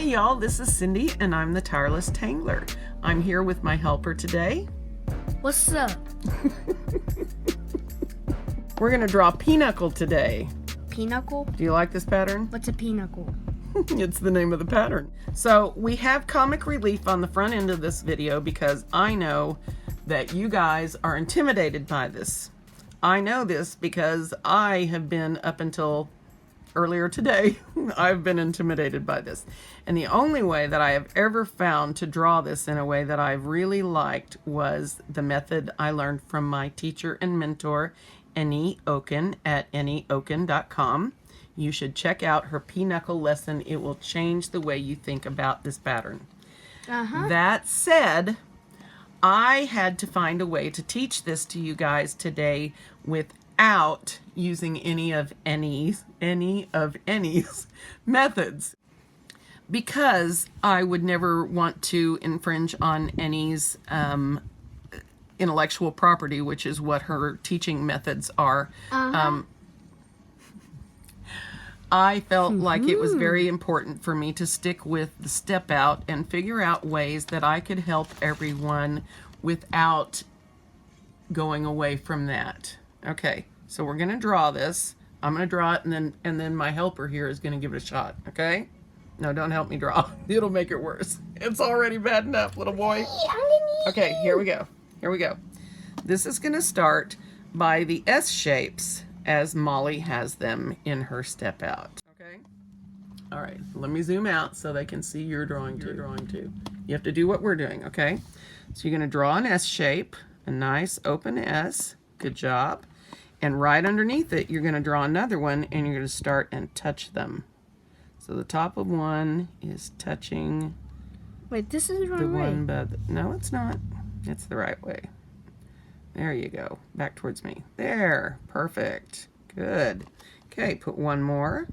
Hey y'all, this is Cindy and I'm the Tireless Tangler. I'm here with my helper today. What's up? We're gonna draw Pinochle today. Pinochle? Do you like this pattern? What's a pinochle? It's the name of the pattern. So we have comic relief on the front end of this video because I know that you guys are intimidated by this. I know this because I have been, up until earlier today, I've been intimidated by this. And the only way that I have ever found to draw this in a way that I've really liked was the method I learned from my teacher and mentor, Annie Oken at annieoken.com. You should check out her Pinochle lesson. It will change the way you think about this pattern. That said, I had to find a way to teach this to you guys today without using any of Annie's methods, because I would never want to infringe on Annie's intellectual property, which is what her teaching methods are. I felt like it was very important for me to stick with the step out and figure out ways that I could help everyone without going away from that. Okay, so we're gonna draw this. I'm gonna draw it, and then my helper here is gonna give it a shot. Okay? No, don't help me draw. It'll make it worse. It's already bad enough, little boy. Okay, here we go. Here we go. This is gonna start by the S shapes as Molly has them in her step out. Okay? All right, let me zoom out so they can see you're drawing too. You have to do what we're doing, okay? So you're gonna draw an S shape, a nice open S. Good job. And right underneath it, you're gonna draw another one, and you're gonna start and touch them. So the top of one is touching. Wait, this is the wrong way. No, it's not. It's the right way. There you go. Back towards me. There. Perfect. Good. Okay, put one more.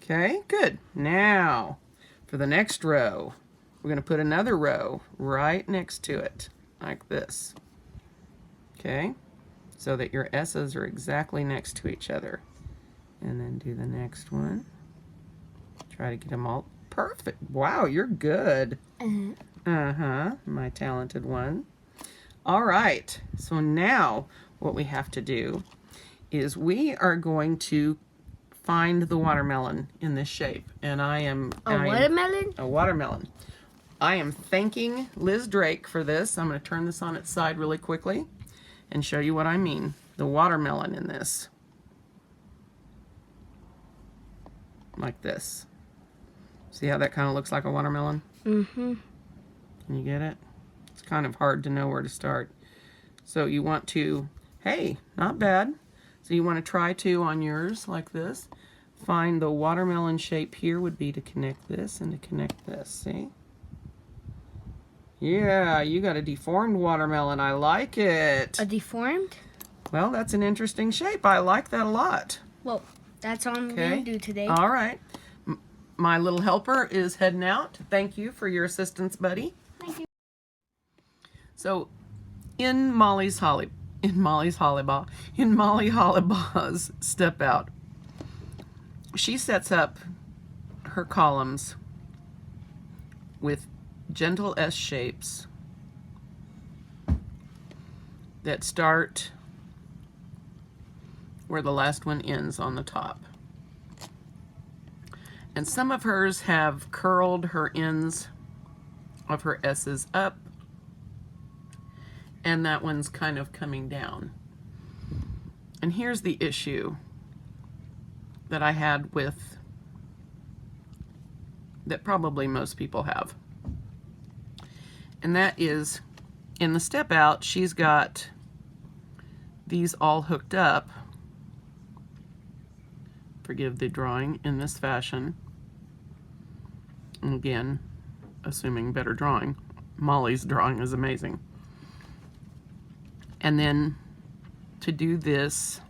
Okay, good. Now, for the next row, we're going to put another row right next to it, like this. Okay, so that your S's are exactly next to each other. And then do the next one. Try to get them all perfect. Wow, you're good. My talented one. All right, so now what we have to do is we are going to find the watermelon in this shape. And I am... watermelon? A watermelon. I am thanking Liz Drake for this. I'm going to turn this on its side really quickly and show you what I mean. The watermelon in this. Like this. See how that kind of looks like a watermelon? Can you get it? It's kind of hard to know where to start. So you want to, hey, not bad. So you want to try to, on yours, like this, find the watermelon shape here would be to connect this and to connect this, see? Yeah, you got a deformed watermelon. I like it. A deformed? Well, that's an interesting shape. I like that a lot. Well, that's all I'm going to do today. All right. My little helper is heading out. Thank you for your assistance, buddy. Thank you. So, in Molly Hollibah's step out, she sets up her columns with gentle S shapes that start where the last one ends on the top. And some of hers have curled her ends of her S's up, and that one's kind of coming down. And here's the issue that I had with, that probably most people have. And that is, in the step out, she's got these all hooked up. Forgive the drawing in this fashion. And again, assuming better drawing. Molly's drawing is amazing. And then to do this,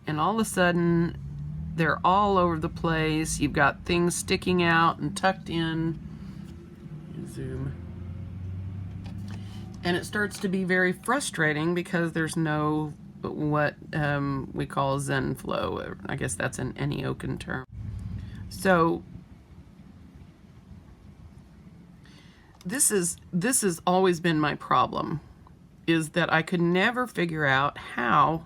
and all of a sudden they're all over the place. You've got things sticking out and tucked in. Zoom. And it starts to be very frustrating because there's no what we call Zen flow. I guess that's an Annie Oken term. So this has always been my problem, is that I could never figure out how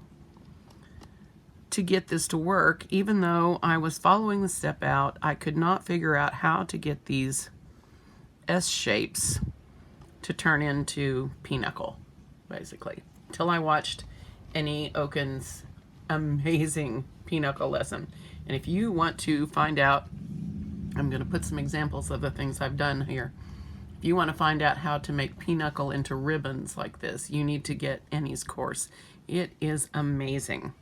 to get this to work. Even though I was following the step out, I could not figure out how to get these S shapes to turn into pinochle, basically, until I watched Annie Oken's amazing pinochle lesson. And if you want to find out, I'm going to put some examples of the things I've done here. If you want to find out how to make pinochle into ribbons like this, you need to get Annie's course. It is amazing.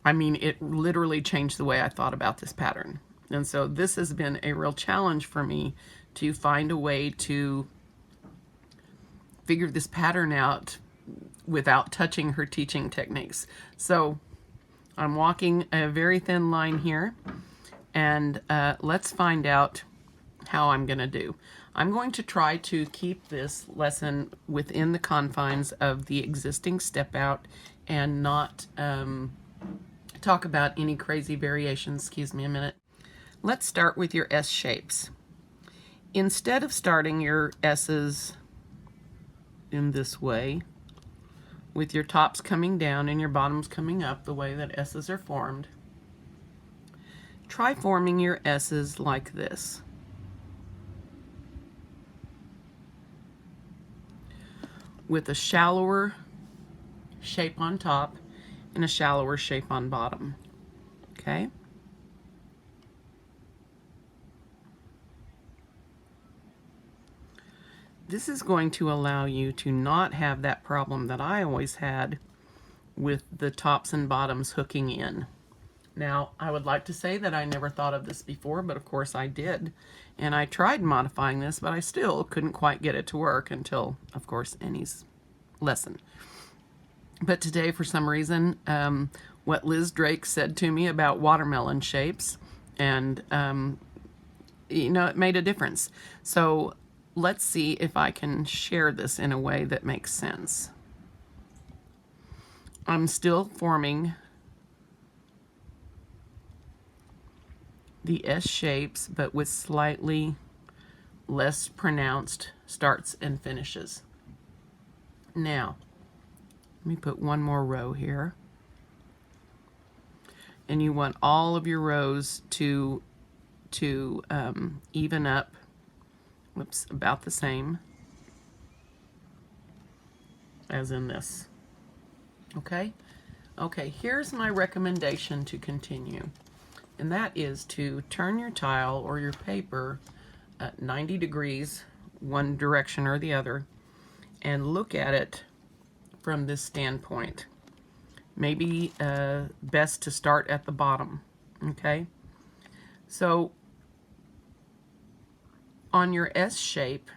I mean, it literally changed the way I thought about this pattern. And so this has been a real challenge for me to find a way to figure this pattern out without touching her teaching techniques. So I'm walking a very thin line here, and let's find out how I'm going to do. I'm going to try to keep this lesson within the confines of the existing step out and not talk about any crazy variations. Excuse me a minute. Let's start with your S shapes. Instead of starting your S's in this way, with your tops coming down and your bottoms coming up the way that S's are formed, try forming your S's like this. With a shallower shape on top and a shallower shape on bottom. Okay? This is going to allow you to not have that problem that I always had with the tops and bottoms hooking in. Now, I would like to say that I never thought of this before, but of course I did. And I tried modifying this, but I still couldn't quite get it to work until, of course, Annie's lesson. But today, for some reason, what Liz Drake said to me about watermelon shapes, and you know, it made a difference. So let's see if I can share this in a way that makes sense. I'm still forming the S shapes, but with slightly less pronounced starts and finishes. Now, let me put one more row here. And you want all of your rows to even up, whoops, about the same as in this. Okay? Okay, here's my recommendation to continue. And that is to turn your tile or your paper at 90 degrees, one direction or the other, and look at it from this standpoint. Maybe best to start at the bottom. Okay? So on your S shape,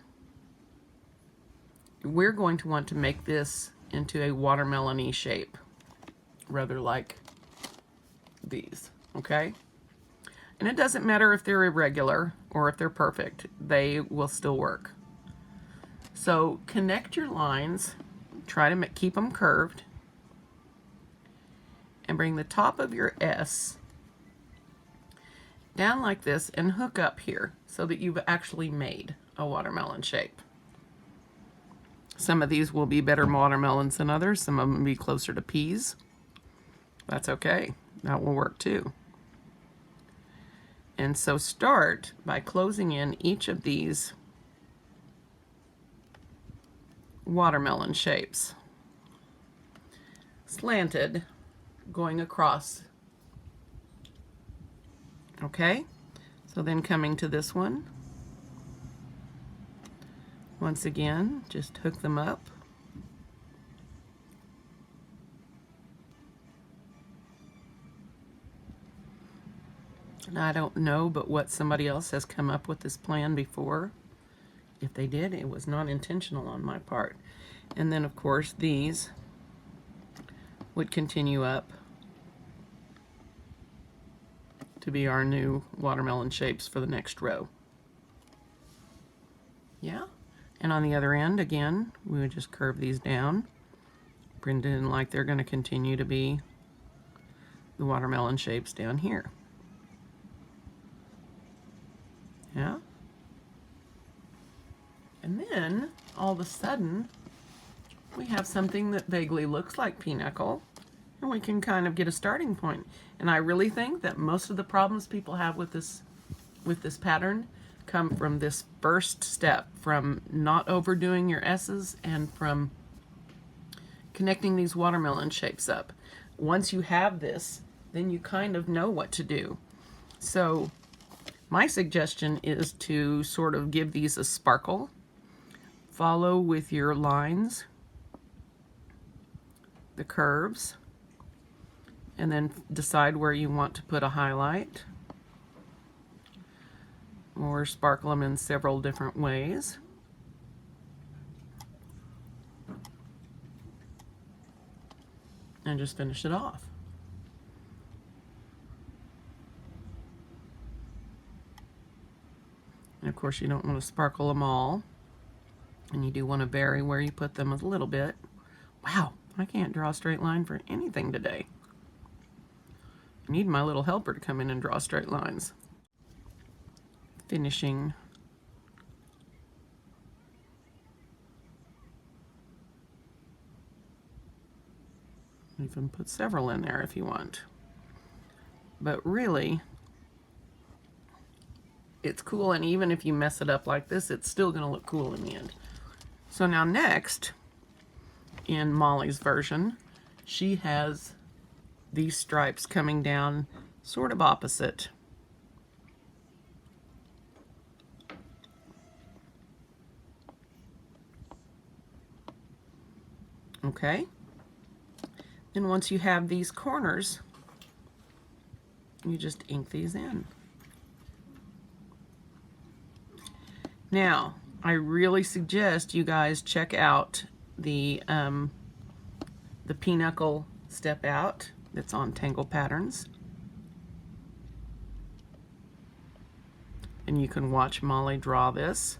we're going to want to make this into a watermelon-y shape, rather like these. Okay? And it doesn't matter if they're irregular or if they're perfect, they will still work. So connect your lines, try to keep them curved, and bring the top of your S down like this and hook up here so that you've actually made a watermelon shape. Some of these will be better watermelons than others. Some of them will be closer to peas. That's okay. That will work too. And so start by closing in each of these watermelon shapes, slanted, going across. Okay? So then coming to this one, once again, just hook them up. And I don't know but what somebody else has come up with this plan before. If they did, it was not intentional on my part. And then, of course, these would continue up to be our new watermelon shapes for the next row. Yeah? And on the other end, again, we would just curve these down, print it in like they're going to continue to be the watermelon shapes down here. Yeah. And then, all of a sudden, we have something that vaguely looks like Pinochle, and we can kind of get a starting point. And I really think that most of the problems people have with this pattern come from this first step, from not overdoing your S's and from connecting these watermelon shapes up. Once you have this, then you kind of know what to do. So my suggestion is to sort of give these a sparkle. Follow with your lines, the curves, and then decide where you want to put a highlight, or sparkle them in several different ways. And just finish it off. And of course you don't want to sparkle them all, and you do want to vary where you put them a little bit. Wow, I can't draw a straight line for anything today. I need my little helper to come in and draw straight lines. Finishing. You can put several in there if you want. But really, it's cool, and even if you mess it up like this, it's still going to look cool in the end. So now next, in Molly's version, she has these stripes coming down sort of opposite. Okay? And once you have these corners, you just ink these in. Now, I really suggest you guys check out the Pinochle step out that's on Tangle Patterns. And you can watch Molly draw this.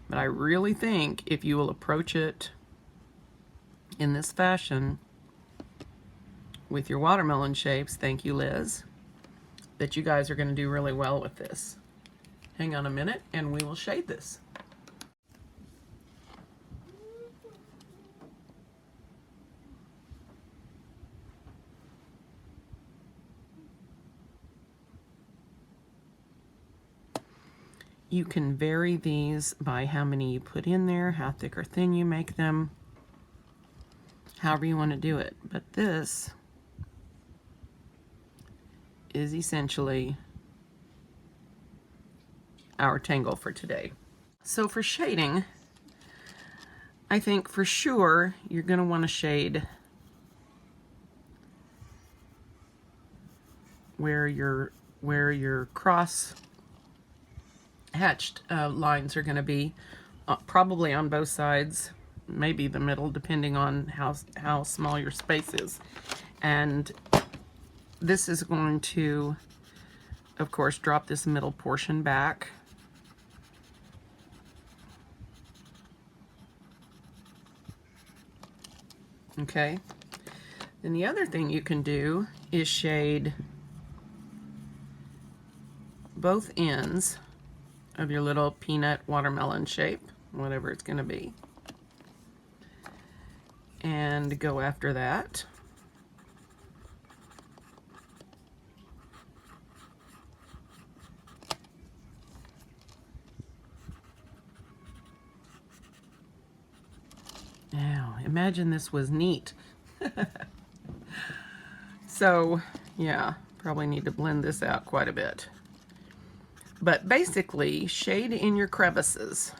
But I really think if you will approach it in this fashion with your watermelon shapes, thank you Liz, that you guys are going to do really well with this. Hang on a minute and we will shade this. You can vary these by how many you put in there, how thick or thin you make them, however you want to do it. But this is essentially our tangle for today. So for shading, I think for sure you're going to want to shade where your cross hatched lines are going to be, probably on both sides, maybe the middle, depending on how small your space is. And this is going to, of course, drop this middle portion back. Okay. Then the other thing you can do is shade both ends of your little peanut watermelon shape, whatever it's going to be, and go after that. Now, imagine this was neat. So, yeah, probably need to blend this out quite a bit. But basically, shade in your crevices.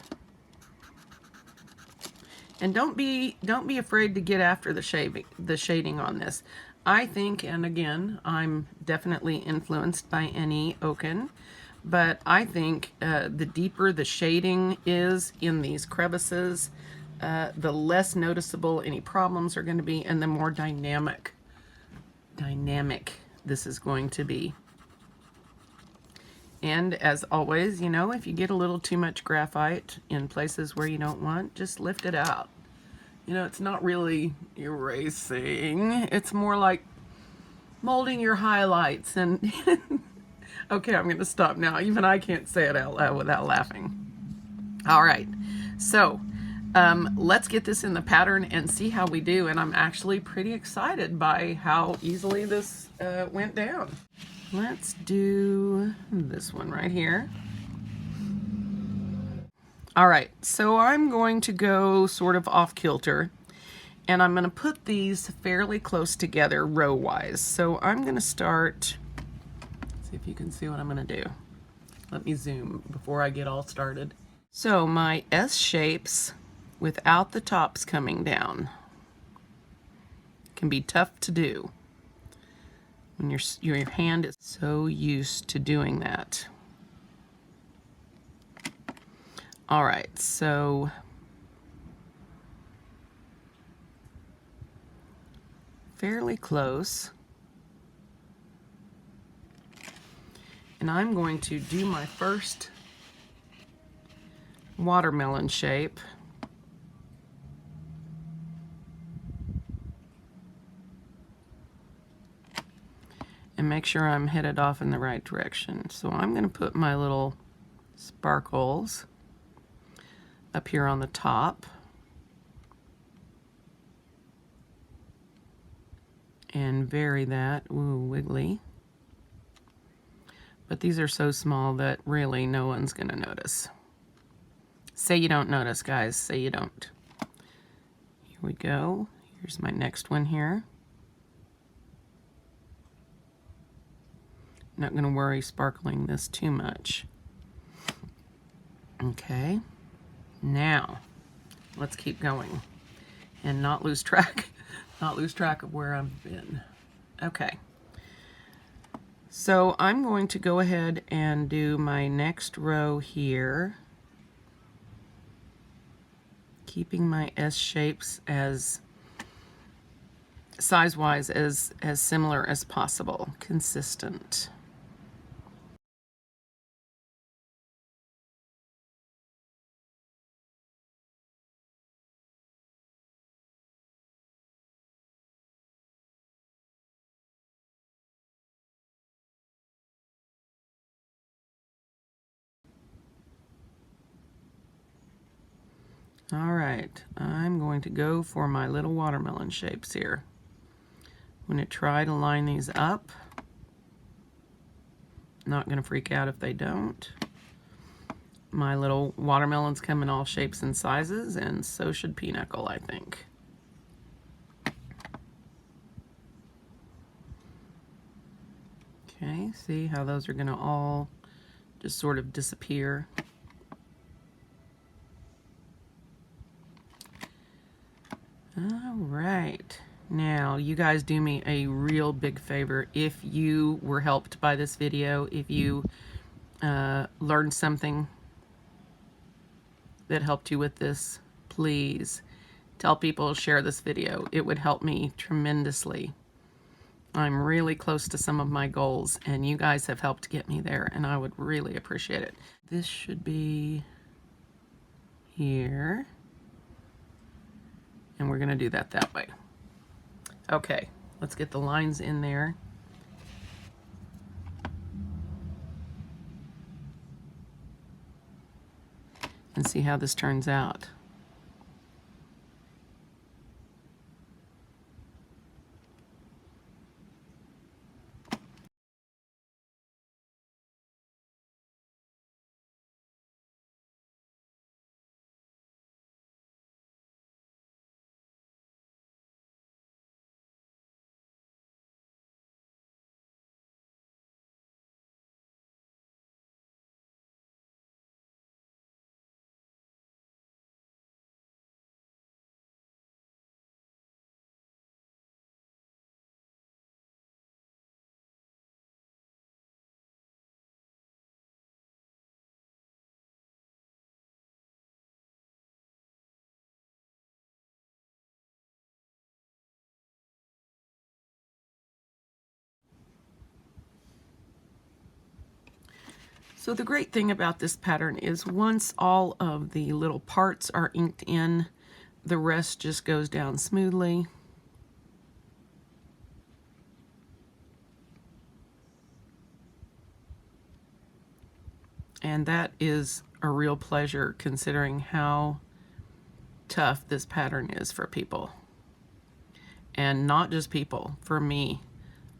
And don't be afraid to get after the shading on this. I think, and again, I'm definitely influenced by Annie Oken, but I think the deeper the shading is in these crevices, the less noticeable any problems are going to be, and the more dynamic this is going to be. And as always, you know, if you get a little too much graphite in places where you don't want, just lift it out. You know, it's not really erasing. It's more like molding your highlights. And Okay, I'm going to stop now. Even I can't say it out loud without laughing. All right, so let's get this in the pattern and see how we do. And I'm actually pretty excited by how easily this went down. Let's do this one right here. All right, so I'm going to go sort of off kilter, and I'm going to put these fairly close together row-wise. So I'm going to start, see if you can see what I'm going to do. Let me zoom before I get all started. So my S shapes without the tops coming down can be tough to do when your hand is so used to doing that. All right, so fairly close. And I'm going to do my first watermelon shape. And make sure I'm headed off in the right direction. So I'm going to put my little sparkles up here on the top. And vary that. Ooh, wiggly. But these are so small that really no one's going to notice. Say you don't notice, guys. Say you don't. Here we go. Here's my next one here. Not going to worry sparkling this too much. Okay. Now, let's keep going and not lose track of where I've been. Okay. So I'm going to go ahead and do my next row here, keeping my S shapes as size-wise as similar as possible, consistent. All right, I'm going to go for my little watermelon shapes here. I'm going to try to line these up. Not going to freak out if they don't. My little watermelons come in all shapes and sizes, and so should Peanuckle, I think. Okay, see how those are going to all just sort of disappear. All right. Now, you guys do me a real big favor. If you were helped by this video, if you learned something that helped you with this, please tell people, share this video. It would help me tremendously. I'm really close to some of my goals, and you guys have helped get me there, and I would really appreciate it. This should be here, and we're going to do that way. Okay, let's get the lines in there. And see how this turns out. So the great thing about this pattern is once all of the little parts are inked in, the rest just goes down smoothly. And that is a real pleasure considering how tough this pattern is for people. And not just people, for me.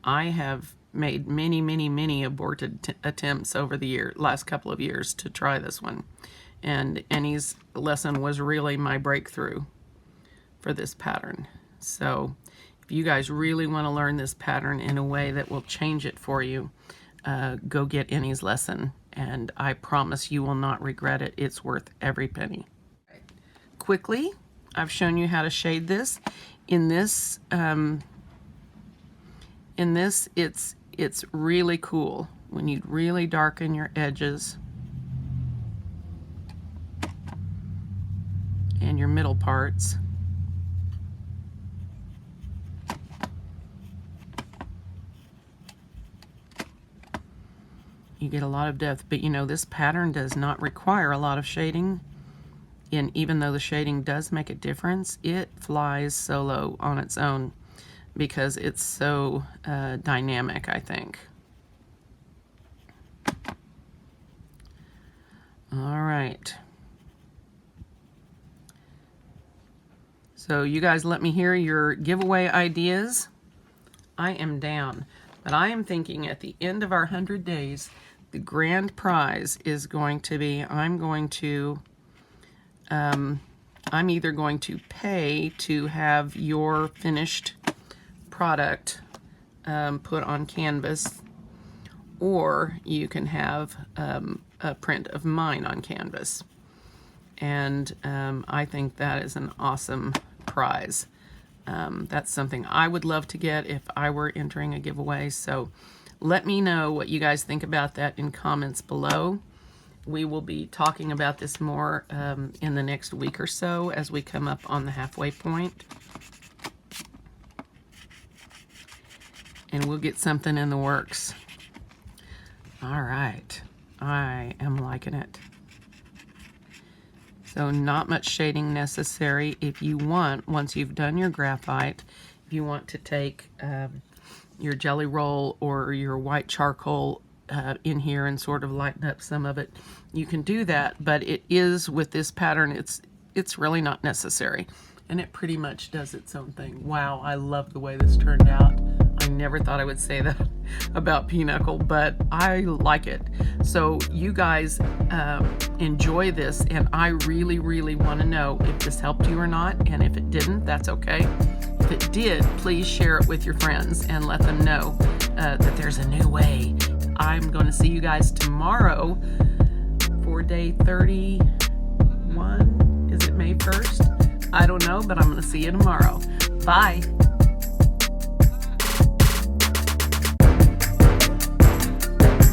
I have made many aborted attempts over the last couple of years to try this one. And Annie's lesson was really my breakthrough for this pattern. So if you guys really want to learn this pattern in a way that will change it for you, go get Annie's lesson, and I promise you will not regret it. It's worth every penny. Quickly, I've shown you how to shade this. In this, it's really cool when you really darken your edges and your middle parts. You get a lot of depth, but you know, this pattern does not require a lot of shading. And even though the shading does make a difference, it flies solo on its own because it's so dynamic, I think. All right. So you guys let me hear your giveaway ideas. I am down, but I am thinking at the end of our 100 days, the grand prize is going to be, I'm either going to pay to have your finished product put on canvas, or you can have a print of mine on canvas. And I think that is an awesome prize. That's something I would love to get if I were entering a giveaway. So let me know what you guys think about that in comments below. We will be talking about this more in the next week or so as we come up on the halfway point. And we'll get something in the works. All right. I am liking it. So not much shading necessary. If you want, once you've done your graphite, if you want to take your jelly roll or your white charcoal in here and sort of lighten up some of it, you can do that. But it is, with this pattern, it's really not necessary. And it pretty much does its own thing. Wow, I love the way this turned out. I never thought I would say that about Pinochle, but I like it. So you guys enjoy this, and I really want to know if this helped you or not. And if it didn't, that's okay. If it did, please share it with your friends and let them know that there's a new way. I'm going to see you guys tomorrow for day 31. Is it May 1st? I don't know, but I'm going to see you tomorrow. Bye.